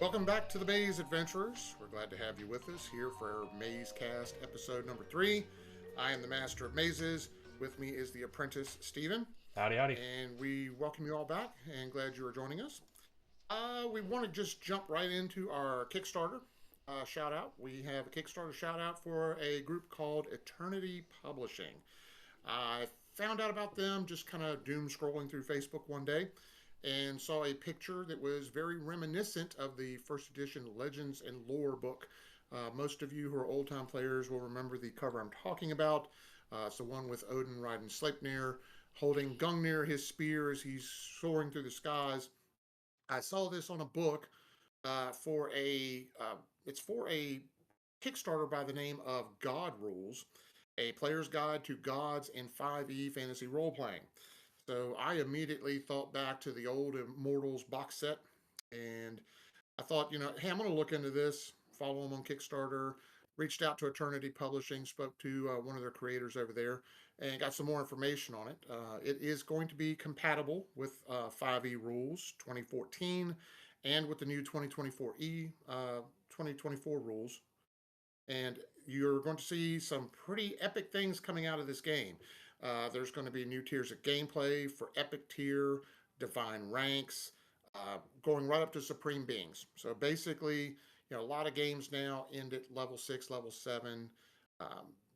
Welcome back to the Maze Adventurers. We're glad to have you with us here for MazeCast episode number 3. I am the Master of Mazes. With me is the Apprentice, Stephen. Howdy, howdy. And we welcome you all back and glad you are joining us. We want to just jump right into our Kickstarter shout out. We have a Kickstarter shout out for a group called Eternity Publishing. I found out about them just kind of doom scrolling through Facebook one day and saw a picture that was very reminiscent of the first edition Legends and Lore book. Most of you who are old time players will remember the cover I'm talking about. It's the one with Odin riding Sleipnir, holding Gungnir his spear as he's soaring through the skies. I saw this on a book for a it's for a Kickstarter by the name of God Rules, a player's guide to gods in 5e fantasy role playing. So I immediately thought back to the old Immortals box set, and I thought, hey, I'm going to look into this, follow them on Kickstarter. Reached out to Eternity Publishing, spoke to one of their creators over there, and got some more information on it. It is going to be compatible with 5e rules 2014 and with the new 2024 rules. And you're going to see some pretty epic things coming out of this game. There's going to be new tiers of gameplay for Epic tier, Divine ranks, going right up to Supreme Beings. So basically, a lot of games now end at level 6, level 7.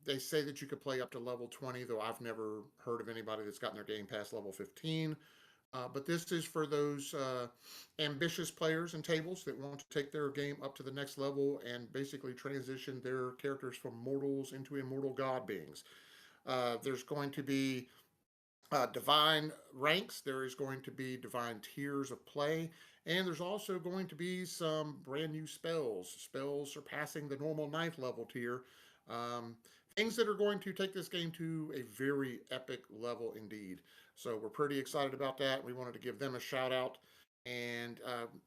They say that you could play up to level 20, though I've never heard of anybody that's gotten their game past level 15. But this is for those ambitious players and tables that want to take their game up to the next level and basically transition their characters from mortals into immortal god beings. There's going to be divine ranks, there is going to be divine tiers of play, and there's also going to be some brand new spells surpassing the normal ninth level tier. Um, Things that are going to take this game to a very epic level indeed. So we're pretty excited about that. We wanted to give them a shout out. And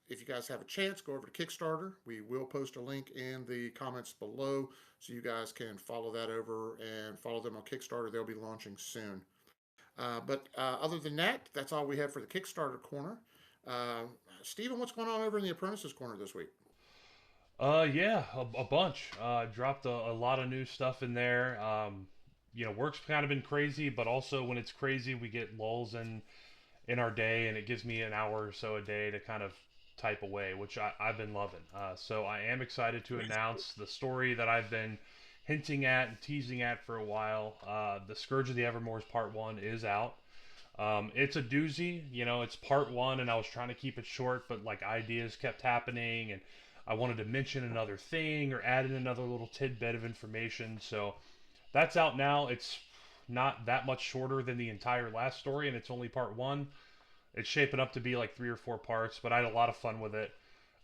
if you guys have a chance, go over to Kickstarter. We will post a link in the comments below so you guys can follow that over and follow them on Kickstarter. They'll be launching soon. But other than that, that's all we have for the Kickstarter corner. Uh, Stephen, what's going on over in the Apprentices corner this week? Yeah, a bunch. Dropped a lot of new stuff in there. Work's kind of been crazy, but also when it's crazy, we get lulls in our day, and it gives me an hour or so a day to kind of type away, which I've been loving. So I am excited to announce the story that I've been hinting at and teasing at for a while. The Scourge of the Evermoors Part 1 is out. It's a doozy, it's part 1, and I was trying to keep it short, but like ideas kept happening, and I wanted to mention another thing or add in another little tidbit of information. So that's out now. It's not that much shorter than the entire last story, and it's only part 1. It's shaping up to be like 3 or 4 parts, but I had a lot of fun with it.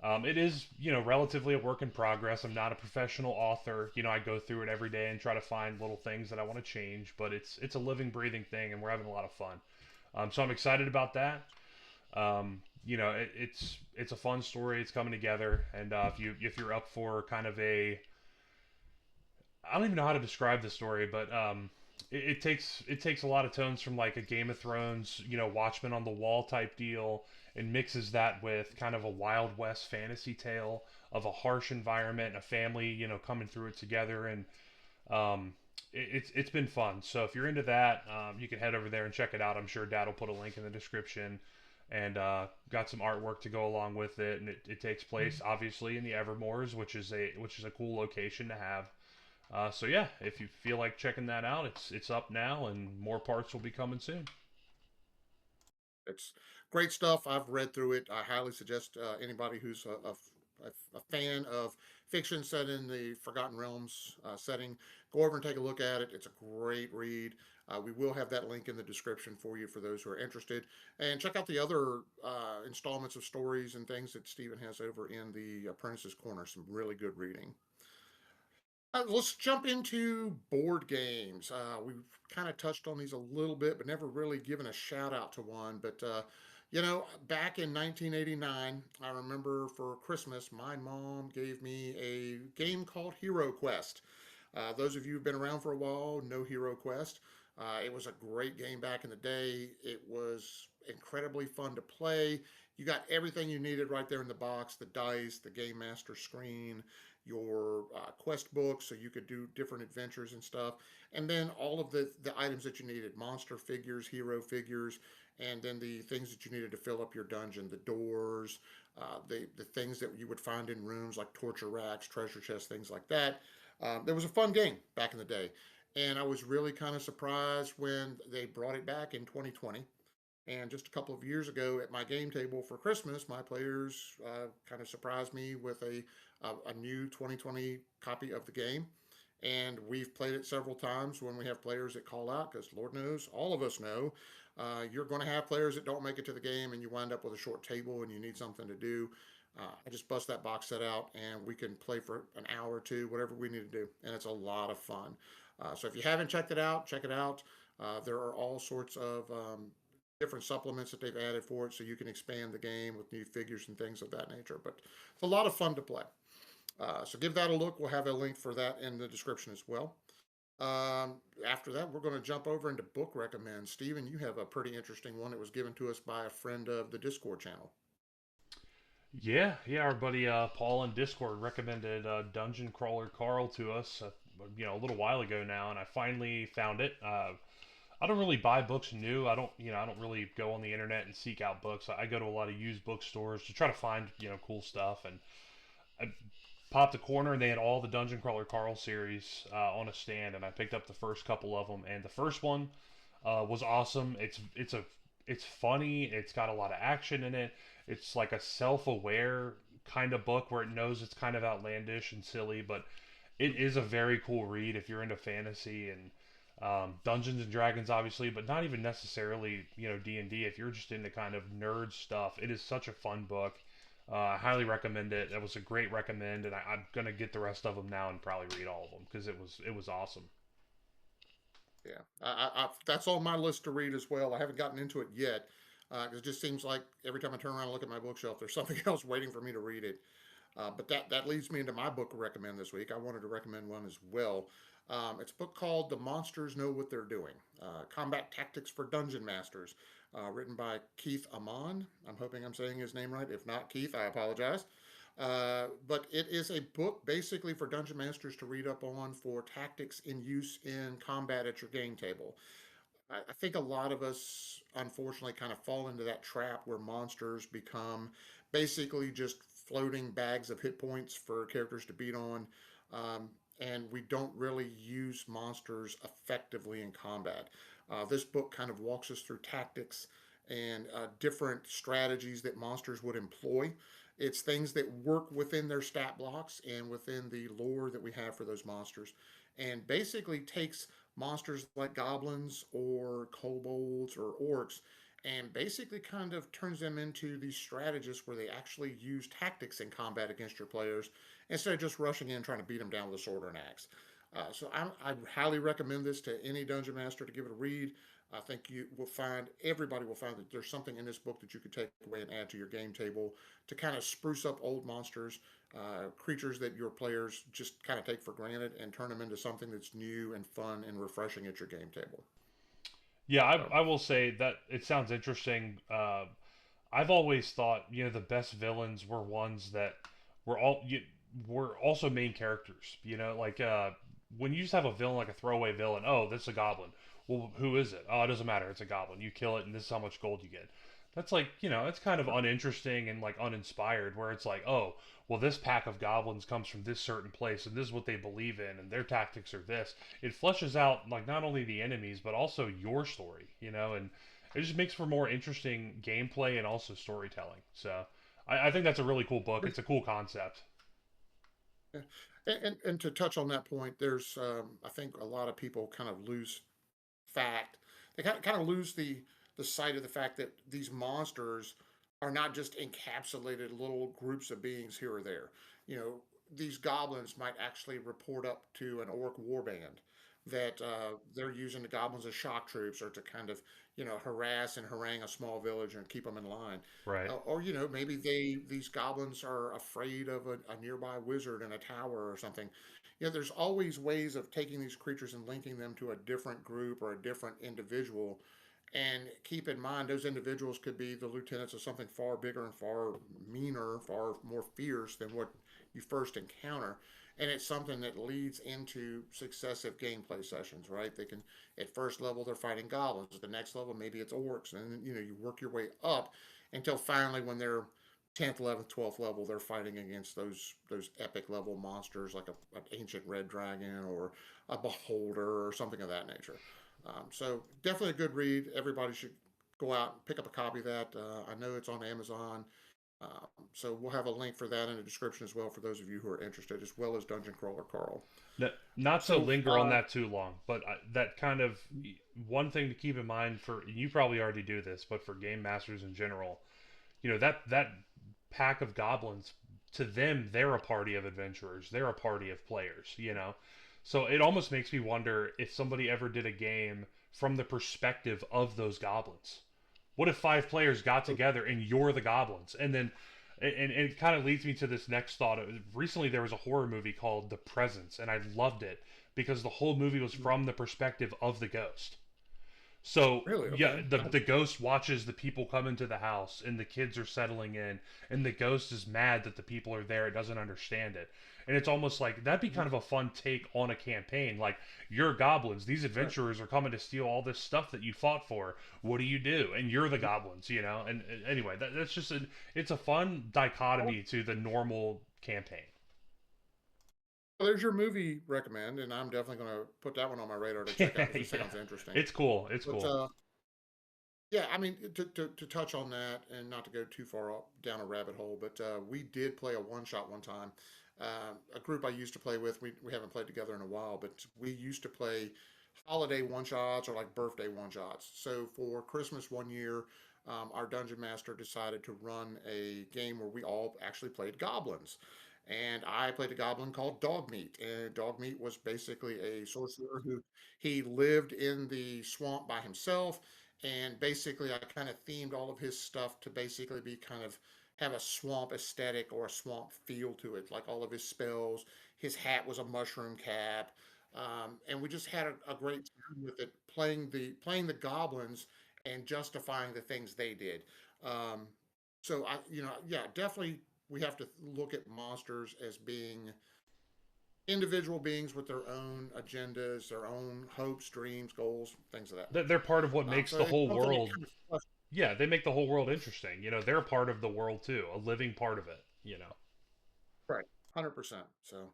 It is, relatively a work in progress. I'm not a professional author. I go through it every day and try to find little things that I want to change, but it's a living, breathing thing, and we're having a lot of fun. So I'm excited about that. It's a fun story. It's coming together, and if you're up for kind of a, I don't even know how to describe the story, but it takes a lot of tones from like a Game of Thrones, Watchmen on the Wall type deal, and mixes that with kind of a Wild West fantasy tale of a harsh environment, a family, coming through it together, and it's been fun. So if you're into that, you can head over there and check it out. I'm sure Dad will put a link in the description, and got some artwork to go along with it. And it takes place obviously in the Evermoors, which is a cool location to have. So yeah, if you feel like checking that out, it's up now, and more parts will be coming soon. It's great stuff. I've read through it. I highly suggest anybody who's a fan of fiction set in the Forgotten Realms setting, go over and take a look at it. It's a great read. We will have that link in the description for you for those who are interested. And check out the other installments of stories and things that Stephen has over in the Apprentices Corner. Some really good reading. Let's jump into board games. We've kind of touched on these a little bit, but never really given a shout out to one. But, back in 1989, I remember for Christmas, my mom gave me a game called Hero Quest. Those of you who've been around for a while know Hero Quest. It was a great game back in the day. It was incredibly fun to play. You got everything you needed right there in the box: the dice, the game master screen, your quest book, so you could do different adventures and stuff, and then all of the items that you needed: monster figures, hero figures, and then the things that you needed to fill up your dungeon: the doors, the things that you would find in rooms like torture racks, treasure chests, things like that. There was a fun game back in the day, and I was really kind of surprised when they brought it back in 2020. And just a couple of years ago at my game table for Christmas, my players kind of surprised me with a new 2020 copy of the game. And we've played it several times when we have players that call out, because Lord knows, all of us know, you're going to have players that don't make it to the game and you wind up with a short table and you need something to do. I just bust that box set out and we can play for an hour or two, whatever we need to do. And it's a lot of fun. So if you haven't checked it out, check it out. There are all sorts of different supplements that they've added for it, so you can expand the game with new figures and things of that nature. But it's a lot of fun to play. So give that a look. We'll have a link for that in the description as well. After that, we're going to jump over into book recommends. Stephen, you have a pretty interesting one that was given to us by a friend of the Discord channel. Yeah. Our buddy Paul in Discord recommended Dungeon Crawler Carl to us, a little while ago now, and I finally found it. I don't really buy books new. I don't really go on the internet and seek out books. I go to a lot of used bookstores to try to find, cool stuff. And I popped a corner and they had all the Dungeon Crawler Carl series on a stand, and I picked up the first couple of them. And the first one was awesome. It's funny. It's got a lot of action in it. It's like a self-aware kind of book where it knows it's kind of outlandish and silly, but it is a very cool read if you're into fantasy and Dungeons and Dragons, obviously, but not even necessarily D&D. If you're just into kind of nerd stuff, it is such a fun book. I highly recommend it. It was a great recommend, and I'm gonna get the rest of them now and probably read all of them because it was awesome. Yeah, that's on my list to read as well. I haven't gotten into it yet because it just seems like every time I turn around and look at my bookshelf, there's something else waiting for me to read it. But that leads me into my book to recommend this week. I wanted to recommend one as well. It's a book called "The Monsters Know What They're Doing: Combat Tactics for Dungeon Masters," written by Keith Ammann. I'm hoping I'm saying his name right. If not, Keith, I apologize. But it is a book basically for dungeon masters to read up on for tactics in use in combat at your game table. I think a lot of us, unfortunately, kind of fall into that trap where monsters become basically just floating bags of hit points for characters to beat on. And we don't really use monsters effectively in combat. This book kind of walks us through tactics and different strategies that monsters would employ. It's things that work within their stat blocks and within the lore that we have for those monsters, and basically takes monsters like goblins or kobolds or orcs and basically kind of turns them into these strategists where they actually use tactics in combat against your players instead of just rushing in trying to beat them down with a sword or an axe. I highly recommend this to any dungeon master to give it a read. I think everybody will find that there's something in this book that you could take away and add to your game table to kind of spruce up old monsters, creatures that your players just kind of take for granted, and turn them into something that's new and fun and refreshing at your game table. Yeah, So, I will say that it sounds interesting. I've always thought the best villains were ones that were were also main characters. Like when you just have a villain like a throwaway villain. Oh, this is a goblin. Well, who is it? Oh, it doesn't matter. It's a goblin. You kill it, and this is how much gold you get. That's like it's kind of uninteresting and like uninspired. Where it's like, oh, well, this pack of goblins comes from this certain place, and this is what they believe in, and their tactics are this. It fleshes out like not only the enemies but also your story. And it just makes for more interesting gameplay and also storytelling. So I think that's a really cool book. It's a cool concept. yeah. And to touch on that point, there's I think a lot of people kind of lose fact. They kind of lose the sight of the fact that these monsters are not just encapsulated little groups of beings here or there. You know, these goblins might actually report up to an orc warband that they're using the goblins as shock troops or to kind of harass and harangue a small village and keep them in line. Right. Or maybe these goblins are afraid of a nearby wizard in a tower or something. There's always ways of taking these creatures and linking them to a different group or a different individual, And keep in mind, those individuals could be the lieutenants of something far bigger and far meaner, far more fierce than what you first encounter. And it's something that leads into successive gameplay sessions, right? They can, at first level, they're fighting goblins. At the next level, maybe it's orcs. And, you work your way up until finally, when they're 10th, 11th, 12th level, they're fighting against those epic level monsters like an ancient red dragon or a beholder or something of that nature. So definitely a good read. Everybody should go out and pick up a copy of that. I know it's on Amazon. So we'll have a link for that in the description as well for those of you who are interested, as well as Dungeon Crawler Carl. Not to So, linger on that too long, but that kind of one thing to keep in mind for you probably already do this, but for game masters in general, that pack of goblins, to them they're a party of adventurers, they're a party of players. So it almost makes me wonder if somebody ever did a game from the perspective of those goblins. What if 5 players got together and you're the goblins? And then, and it kind of leads me to this next thought. Recently, there was a horror movie called The Presence, and I loved it because the whole movie was from the perspective of the ghost. So really, yeah, okay. the ghost watches the people come into the house, and the kids are settling in, and the ghost is mad that the people are there. It doesn't understand it, and it's almost like that'd be kind of a fun take on a campaign. Like, you're goblins; these Right. adventurers are coming to steal all this stuff that you fought for. What do you do? And you're the goblins. And anyway, that's just it's a fun dichotomy to the normal campaign. Well, there's your movie recommend, and I'm definitely going to put that one on my radar to check out because it Yeah, sounds interesting. it's cool. It's But cool. yeah, I mean, to touch on that and not to go too far up, down a rabbit hole, but we did play a one shot one time. A group I used to play with, we haven't played together in a while, but we used to play holiday one shots or like birthday one shots. So for Christmas one year, our dungeon master decided to run a game where we all actually played goblins. And I played a goblin called Dogmeat. And Dogmeat was basically a sorcerer who he lived in the swamp by himself. And basically, I kind of themed all of his stuff to basically be kind of have a swamp aesthetic or a swamp feel to it. Like all of his spells, his hat was a mushroom cap, and we just had a great time with it, playing the goblins and justifying the things they did. Um, so yeah, definitely we have to look at monsters as being individual beings with their own agendas, their own hopes, dreams, goals, things of that They're nature. part of what makes So the it's whole something that world. kind of flesh. Yeah, they make the whole world interesting. They're a part of the world too, a living part of it. Right, 100%. So,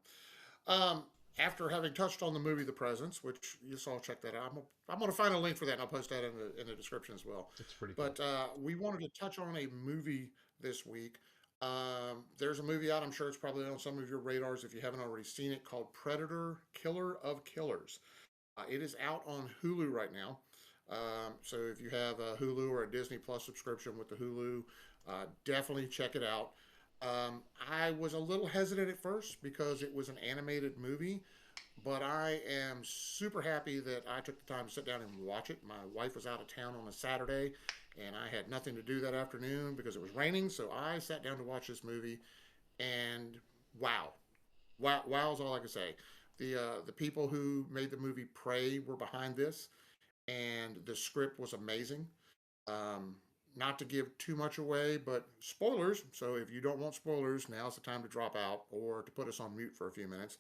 um, after having touched on the movie The Presence, which you saw, check that out. I'm gonna find a link for that, and I'll post that in the description as well. It's pretty cool. But we wanted to touch on a movie this week. There's a movie out. I'm sure it's probably on some of your radars if you haven't already seen it, called Predator: Killer of Killers. It is out on Hulu right now. So if you have a Hulu or a Disney Plus subscription with the Hulu, definitely check it out. I was a little hesitant at first because it was an animated movie, but I am super happy that I took the time to sit down and watch it. My wife was out of town on a Saturday, and I had nothing to do that afternoon because it was raining. So I sat down to watch this movie, and wow, wow is all I can say. The people who made the movie Prey were behind this, and the script was amazing. Um, Not to give too much away, but spoilers. So if you don't want spoilers, now's the time to drop out or to put us on mute for a few minutes.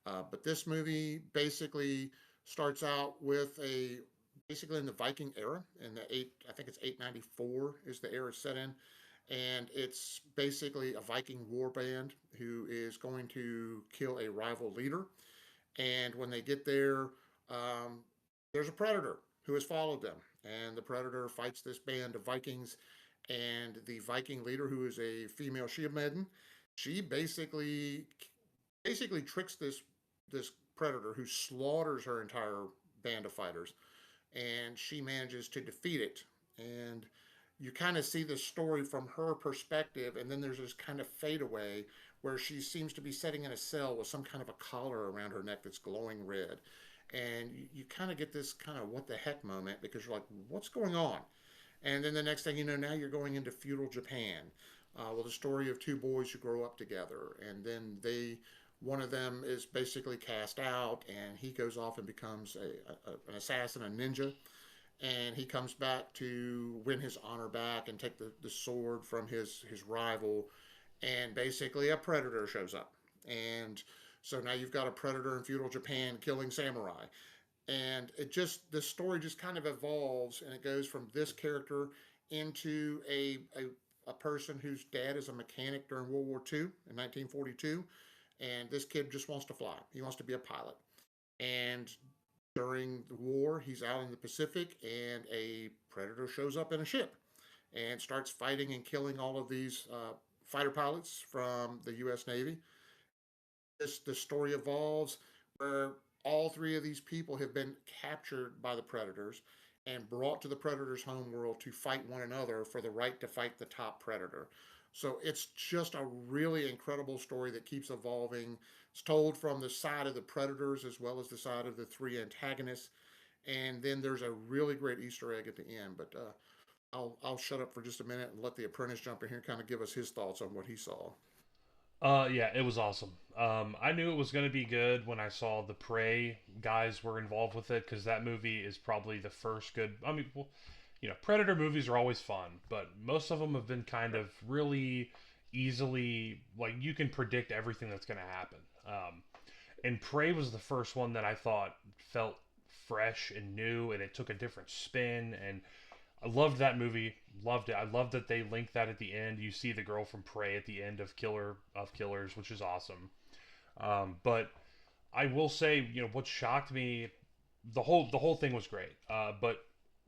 But this movie basically starts out with a basically in the Viking era, in the I think it's 894 is the era set in, and it's basically a Viking war band who is going to kill a rival leader. And when they get there, um, there's a predator who has followed them, and the predator fights this band of Vikings. And the Viking leader, who is a female shield maiden, she basically tricks this predator who slaughters her entire band of fighters, and she manages to defeat it. And you kind of see the story from her perspective, and then there's this kind of fadeaway where she seems to be sitting in a cell with some kind of a collar around her neck that's glowing red. And you kind of get this kind of what the heck moment because you're like, what's going on? And then the next thing you know, now you're going into feudal Japan. Well, the story of two boys who grow up together, and then one of them is basically cast out, and he goes off and becomes an assassin, a ninja, and he comes back to win his honor back and take the sword from his rival, and basically a predator shows up, and so now you've got a predator in feudal Japan killing samurai, and it just the story just kind of evolves, and it goes from this character into a person whose dad is a mechanic during World War II in 1942, and this kid just wants to fly. He wants to be a pilot, and during the war, he's out in the Pacific, and a predator shows up in a ship and starts fighting and killing all of these fighter pilots from the U.S. Navy. The story evolves where all three of these people have been captured by the predators and brought to the predator's homeworld to fight one another for the right to fight the top predator. So it's just a really incredible story that keeps evolving. It's told from the side of the predators as well as the side of the three antagonists. And then there's a really great Easter egg at the end. But I'll shut up for just a minute and let the apprentice jump in here and kind of give us his thoughts on what he saw. Yeah, it was awesome. I knew it was going to be good when I saw the Prey guys were involved with it because that movie is probably the first good. I mean, well, Predator movies are always fun, but most of them have been kind of really easily like you can predict everything that's going to happen. And Prey was the first one that I thought felt fresh and new, and it took a different spin, and I loved that movie. Loved it. I loved that they linked that at the end. You see the girl from Prey at the end of Killer of Killers, which is awesome. But I will say, what shocked me, the whole thing was great. But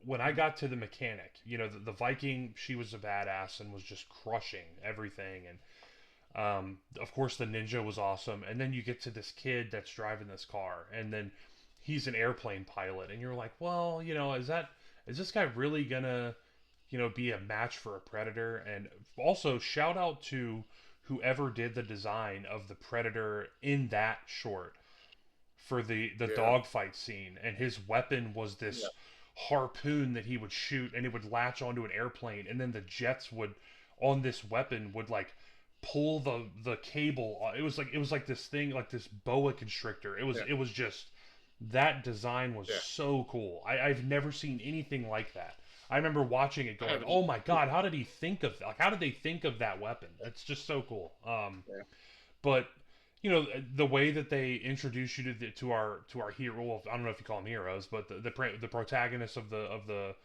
when I got to the mechanic, the Viking, she was a badass and was just crushing everything. And of course, the ninja was awesome. And then you get to this kid that's driving this car, and then he's an airplane pilot, and you're like, well, is this guy really gonna be a match for a predator? And also, shout out to whoever did the design of the predator in that short for the Yeah. dogfight scene, and his weapon was Yeah. this harpoon that he would shoot, and it would latch onto an airplane, and then the jets would on this weapon would like pull the cable. It was like this thing, like this boa constrictor. it was Yeah. it was just that design was Yeah. so cool. I've never seen anything like that. I remember watching it I going, haven't. oh my god, how did he think of, like, how did they think of that weapon? That's just so cool. Yeah. But the way that they introduce you to our hero. Well, I don't know if you call them heroes, but the protagonist of the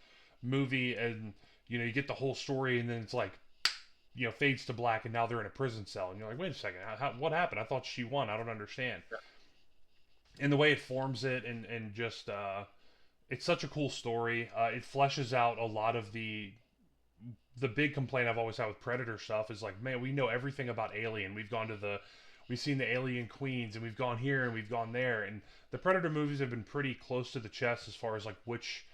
movie, and you get the whole story, and then it's like fades to black, and now they're in a prison cell, and you're like, wait a second, what happened? I thought she won. I don't understand. And the way it forms it, and just it's such a cool story. It fleshes out a lot of the big complaint I've always had with Predator stuff is like, man, we know everything about Alien. We've seen the Alien Queens, and we've gone here and we've gone there, and the Predator movies have been pretty close to the chest as far as like which,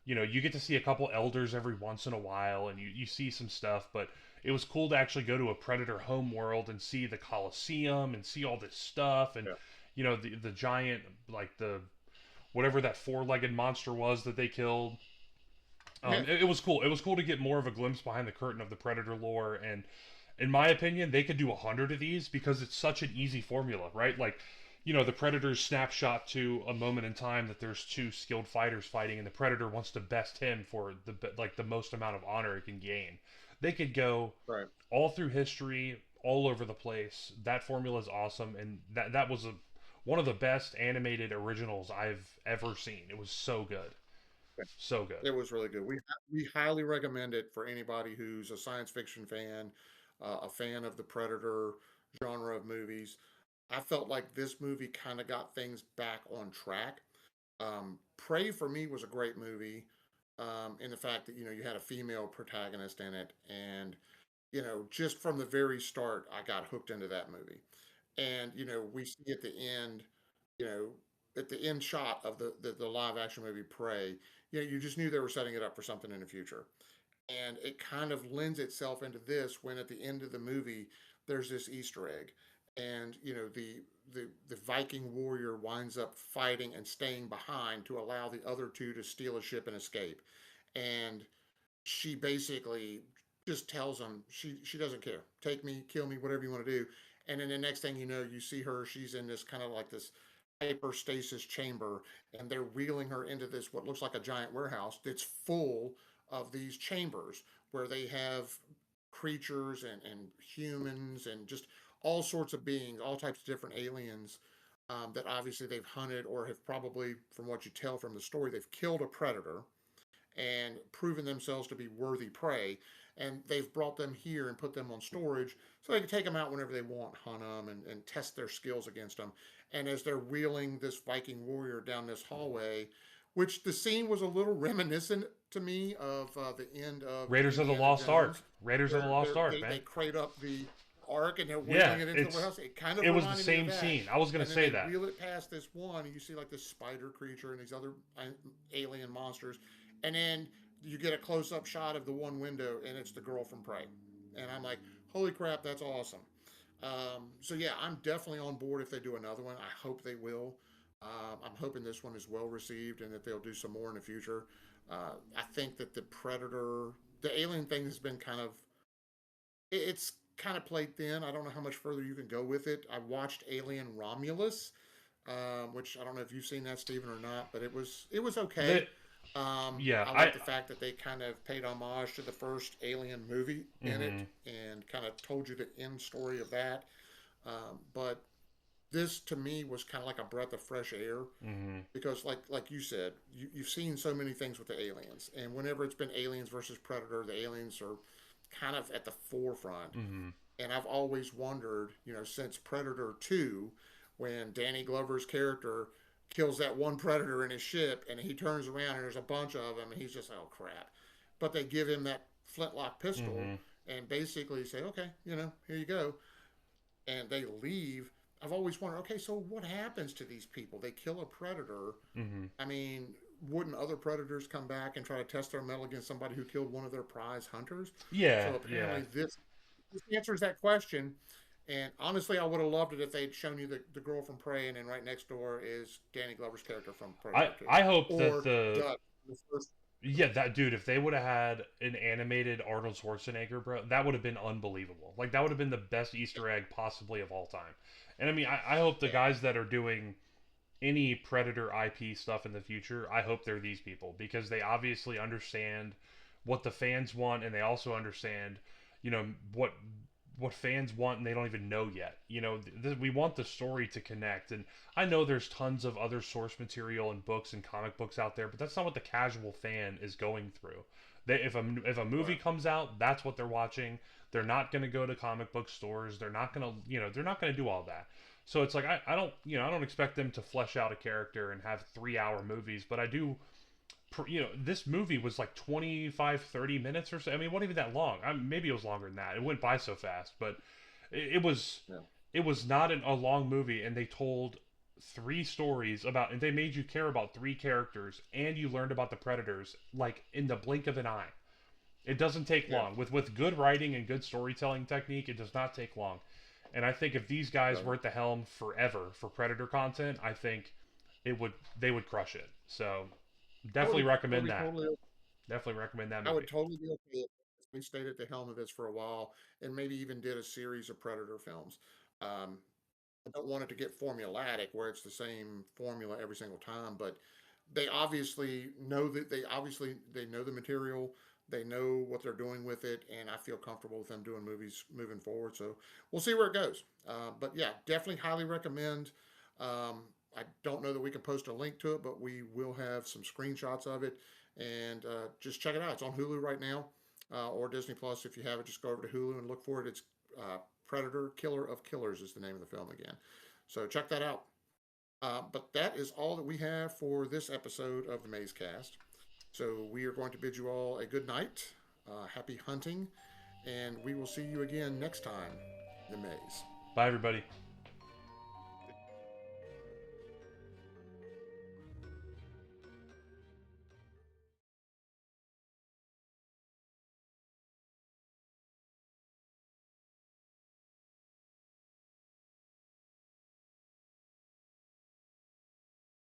you get to see a couple elders every once in a while, and you see some stuff, but it was cool to actually go to a Predator home world and see the Coliseum and see all this stuff, and Yeah. the giant, like the whatever that four-legged monster was that they killed. Yeah. It was cool. It was cool to get more of a glimpse behind the curtain of the Predator lore, and in my opinion, they could do 100 of these because it's such an easy formula, right? Like, the Predator's snapshot to a moment in time that there's two skilled fighters fighting, and the Predator wants to best him for the most amount of honor it can gain. They could go Right. all through history, all over the place. That formula is awesome, and that was one of the best animated originals I've ever seen. It was so good, so good. It was really good. We highly recommend it for anybody who's a science fiction fan, a fan of the Predator genre of movies. I felt like this movie kind of got things back on track. Prey for me was a great movie, in the fact that you had a female protagonist in it, and just from the very start, I got hooked into that movie. And we see at the end, you know, at the end shot of the live action movie Prey, you just knew they were setting it up for something in the future. And it kind of lends itself into this when at the end of the movie there's this Easter egg, and the Viking warrior winds up fighting and staying behind to allow the other two to steal a ship and escape. And she basically just tells him she doesn't care. Take me, kill me, whatever you want to do. And then the next thing you know, you see her. She's in this kind of like this. hyperstasis chamber, and they're wheeling her into this what looks like a giant warehouse that's full of these chambers where they have creatures and humans and just all sorts of beings, all types of different aliens that obviously they've hunted or have probably, from what you tell from the story, they've killed a predator and proven themselves to be worthy prey. And they've brought them here and put them on storage so they can take them out whenever they want, hunt them, and test their skills against them. And as they're wheeling this Viking warrior down this hallway, which the scene was a little reminiscent to me of the end of Raiders of the Indiana Lost Ark. Jones, Raiders of the where Lost Ark, they man. crate up the ark and they're Yeah, wheeling it into the warehouse. It kind of it was the reminded me of same that. scene. I was gonna And then say they that. wheel it past this one, and you see like this spider creature and these other alien monsters, and then you get a close-up shot of the one window, and it's the girl from Prey, and I'm like, holy crap, that's awesome. So yeah, I'm definitely on board if they do another one. I hope they will. I'm hoping this one is well received and that they'll do some more in the future. I think that the Predator, the Alien thing has been kind of, it's kind of played thin. I don't know how much further you can go with it. I watched Alien Romulus, which I don't know if you've seen that, Steven, or not, but it was okay. The, yeah, I like the fact that they kind of paid homage to the first Alien movie in it mhm, and kind of told you the end story of that. But this to me was kind of like a breath of fresh air mhm, because, like you said, you've seen so many things with the aliens, and whenever it's been aliens versus Predator, the aliens are kind of at the forefront. mhm. And I've always wondered, since Predator 2, when Danny Glover's character kills that one predator in his ship and he turns around and there's a bunch of them and he's just, oh crap. But they give him that flintlock pistol Mhm. and basically say, okay, here you go. And they leave. I've always wondered, okay, so what happens to these people? They kill a predator. Mhm. I mean, wouldn't other predators come back and try to test their mettle against somebody who killed one of their prize hunters? Yeah, So yeah. apparently this answers that question. And honestly, I would have loved it if they'd shown you the girl from Prey, and then right next door is Danny Glover's character from I Predator 2. I hope that Or the Dutch, the first. yeah, that dude, if they would have had an animated Arnold Schwarzenegger, bro, that would have been unbelievable. Like that would have been the best Easter egg possibly of all time. And I mean, I hope the Yeah. guys that are doing any Predator IP stuff in the future, I hope they're these people because they obviously understand what the fans want and they also understand, you know, what fans want and they don't even know yet. We want the story to connect and I know there's tons of other source material and books and comic books out there, but that's not what the casual fan is going through. If a movie Right. comes out, that's what they're watching. They're not going to go to comic book stores. They're not going to, they're not going to do all that. So it's like I don't expect them to flesh out a character and have 3 hour movies, but I do. This movie was like 25, 30 minutes or so. I mean, it wasn't even that long. Maybe it was longer than that. It went by so fast, but it was Yeah. it was not a long movie, and they told three stories about, and they made you care about three characters, and you learned about the predators like in the blink of an eye. It doesn't take Yeah. long with good writing and good storytelling technique. It does not take long. And I think if these guys Right. were at the helm forever for Predator content, I think they would crush it. So I definitely would I would recommend be that. totally Definitely recommend that I would movie. totally be okay if we stayed at the helm of this for a while and maybe even did a series of Predator films. Um, I don't want it to get formulaic where it's the same formula every single time, but they know the material, they know what they're doing with it, and I feel comfortable with them doing movies moving forward. So we'll see where it goes. But yeah, definitely highly recommend. Um, I don't know that we can post a link to it, but we will have some screenshots of it, and just check it out. It's on Hulu right now, or Disney Plus if you have it. Just go over to Hulu and look for it. It's Predator, Killer of Killers is the name of the film again. So check that out. But that is all that we have for this episode of the MazeCast. So we are going to bid you all a good night, happy hunting, and we will see you again next time in the maze. Bye everybody.